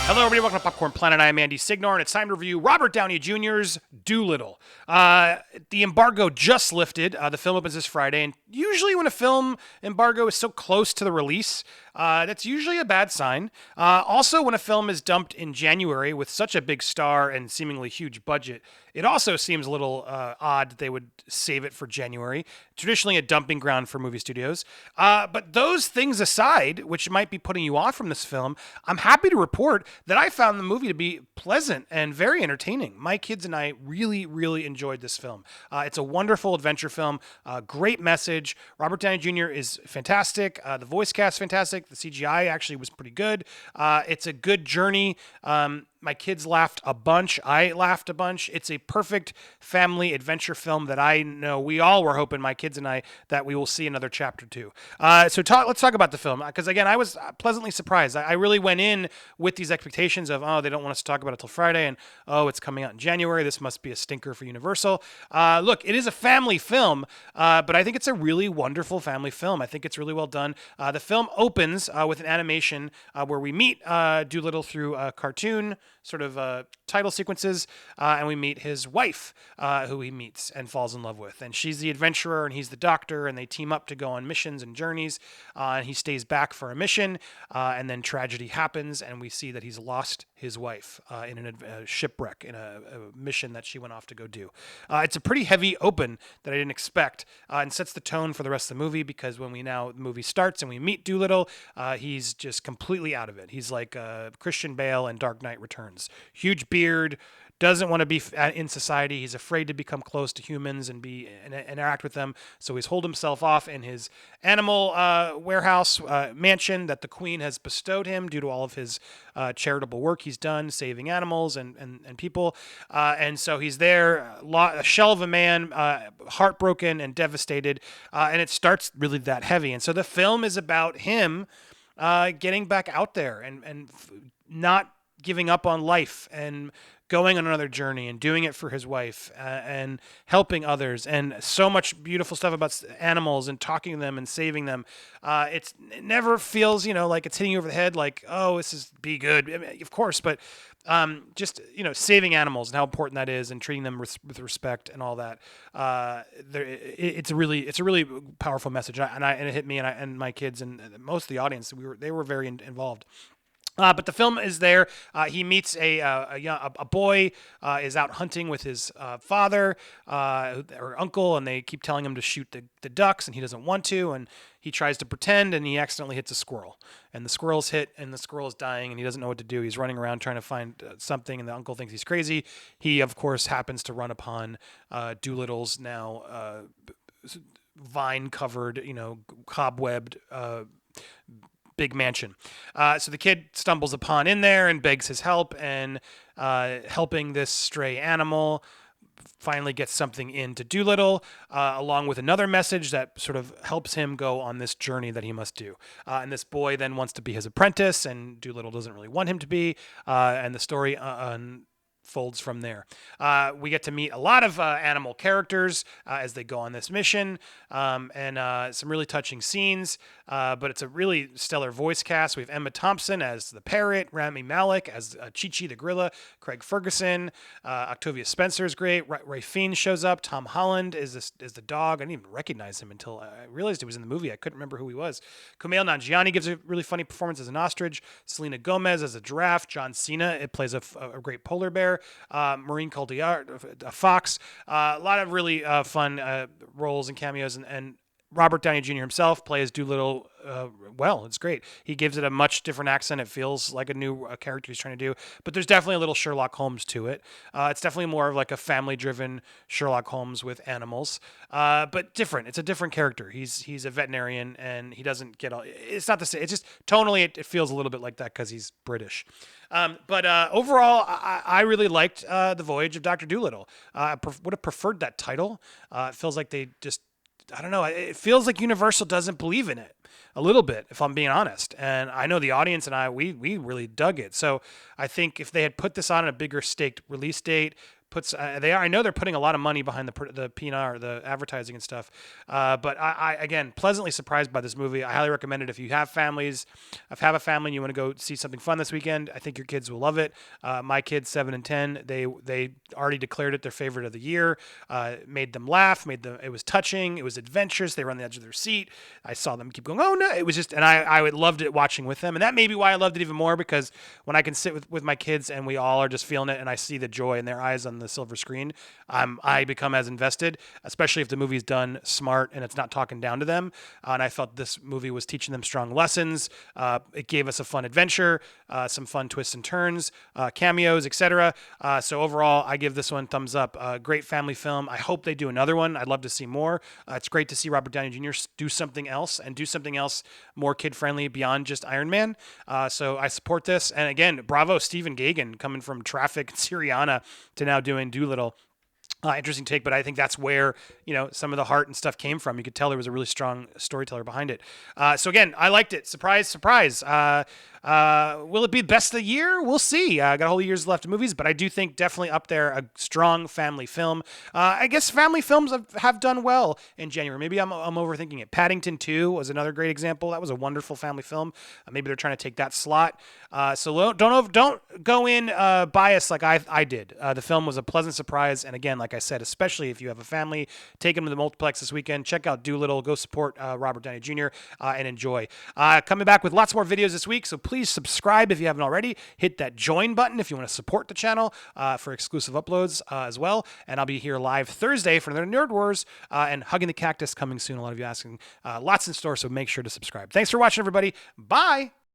Hello, everybody. Welcome to Popcorn Planet. I am Andy Signor, and it's time to review Robert Downey Jr.'s Dolittle. The embargo just lifted. The film opens this Friday, and usually when a film embargo is so close to the release, that's usually a bad sign. Also, when a film is dumped in January with such a big star and seemingly huge budget, it also seems a little odd that they would save it for January, traditionally a dumping ground for movie studios. But those things aside, which might be putting you off from this film, I'm happy to report that I found the movie to be pleasant and very entertaining. My kids and I really, really enjoyed this film. It's a wonderful adventure film, great message. Robert Downey Jr. is fantastic. The voice cast fantastic. The CGI actually was pretty good. It's a good journey. My kids laughed a bunch. I laughed a bunch. It's a perfect family adventure film that I know we all were hoping, my kids and I, that we will see another chapter to. Let's talk about the film. Because, again, I was pleasantly surprised. I really went in with these expectations of, they don't want us to talk about it till Friday, and, it's coming out in January. This must be a stinker for Universal. Look, it is a family film, but I think it's a really wonderful family film. I think it's really well done. The film opens with an animation where we meet Dolittle through a cartoon sort of title sequences, and we meet his wife, who he meets and falls in love with. And she's the adventurer, and he's the doctor, and they team up to go on missions and journeys, and he stays back for a mission, and then tragedy happens, and we see that he's lost his wife in a shipwreck, in a mission that she went off to go do. It's a pretty heavy open that I didn't expect, and sets the tone for the rest of the movie, because when the movie starts and we meet Dolittle, he's just completely out of it. He's like Christian Bale in Dark Knight Returns. Huge beard, doesn't want to be in society. He's afraid to become close to humans and interact with them. So he's holed himself off in his animal warehouse mansion that the Queen has bestowed him due to all of his charitable work he's done, saving animals and people. And so he's there, a shell of a man, heartbroken and devastated. And it starts really that heavy. And so the film is about him getting back out there and not giving up on life and going on another journey and doing it for his wife and helping others, and so much beautiful stuff about animals and talking to them and saving them. It never feels, like it's hitting you over the head, like, this is be good. I mean, of course, but just, saving animals and how important that is and treating them with respect and all that. It's a really powerful message. And it hit me and my kids and most of the audience. They were very involved. But the film is there. He meets a boy, is out hunting with his father or uncle, and they keep telling him to shoot the ducks, and he doesn't want to, and he tries to pretend, and he accidentally hits a squirrel, and the squirrel's hit, and the squirrel is dying, and he doesn't know what to do. He's running around trying to find something, and the uncle thinks he's crazy. He, of course, happens to run upon Dolittle's now vine-covered, cobwebbed big mansion. So the kid stumbles upon in there and begs his help, and helping this stray animal finally gets something into Dolittle, along with another message that sort of helps him go on this journey that he must do. And this boy then wants to be his apprentice, and Dolittle doesn't really want him to be, and the story unfolds from there. We get to meet a lot of animal characters as they go on this mission, and some really touching scenes, but it's a really stellar voice cast. We have Emma Thompson as the parrot, Rami Malek as Chi-Chi the gorilla, Craig Ferguson, Octavia Spencer is great, Ray Fiennes shows up, Tom Holland is the dog. I didn't even recognize him until I realized he was in the movie. I couldn't remember who he was. Kumail Nanjiani gives a really funny performance as an ostrich, Selena Gomez as a giraffe, John Cena, it plays a great polar bear, Marion Cotillard, a fox, a lot of really fun roles and cameos, and Robert Downey Jr. himself plays Dolittle well. It's great. He gives it a much different accent. It feels like a new character he's trying to do, but there's definitely a little Sherlock Holmes to it. It's definitely more of like a family-driven Sherlock Holmes with animals, but different. It's a different character. He's a veterinarian, and he doesn't get all. It's not the same. It's just tonally it feels a little bit like that because he's British. But overall, I really liked The Voyage of Doctor Dolittle. I would have preferred that title. It feels like they just. I don't know. It feels like Universal doesn't believe in it a little bit, if I'm being honest. And I know the audience and we really dug it. So I think if they had put this on a bigger staked release date, puts they are. I know they're putting a lot of money behind the PR, the advertising and stuff. But I again pleasantly surprised by this movie. I highly recommend it if you have families. If you have a family and you want to go see something fun this weekend, I think your kids will love it. My kids 7 and 10, they already declared it their favorite of the year. Made them laugh. It was touching. It was adventurous. They were on the edge of their seat. I saw them keep going. Oh no! It was just, and I loved it watching with them, and that may be why I loved it even more, because when I can sit with my kids and we all are just feeling it, and I see the joy in their eyes on the silver screen, I become as invested, especially if the movie's done smart and it's not talking down to them. And I felt this movie was teaching them strong lessons. It gave us a fun adventure, some fun twists and turns, cameos, etc. So overall, I give this one thumbs up. Great family film. I hope they do another one. I'd love to see more. It's great to see Robert Downey Jr. do something else, and do something else more kid-friendly beyond just Iron Man. So I support this. And again, bravo Stephen Gaghan, coming from Traffic and Syriana to now doing Dolittle. Interesting take, but I think that's where, some of the heart and stuff came from. You could tell there was a really strong storyteller behind it. So again, I liked it. Surprise, surprise. Will it be best of the year? We'll see. Got a whole year's left of movies, but I do think definitely up there, a strong family film. I guess family films have done well in January. Maybe I'm overthinking it. Paddington 2 was another great example. That was a wonderful family film. Maybe they're trying to take that slot. So don't go in biased like I did. The film was a pleasant surprise, and again, like I said, especially if you have a family, take them to the multiplex this weekend. Check out Dolittle. Go support Robert Downey Jr. And enjoy. Coming back with lots more videos this week, so please subscribe if you haven't already. Hit that join button if you want to support the channel for exclusive uploads as well. And I'll be here live Thursday for another Nerd Wars and Hugging the Cactus coming soon. A lot of you asking. Lots in store, so make sure to subscribe. Thanks for watching, everybody. Bye.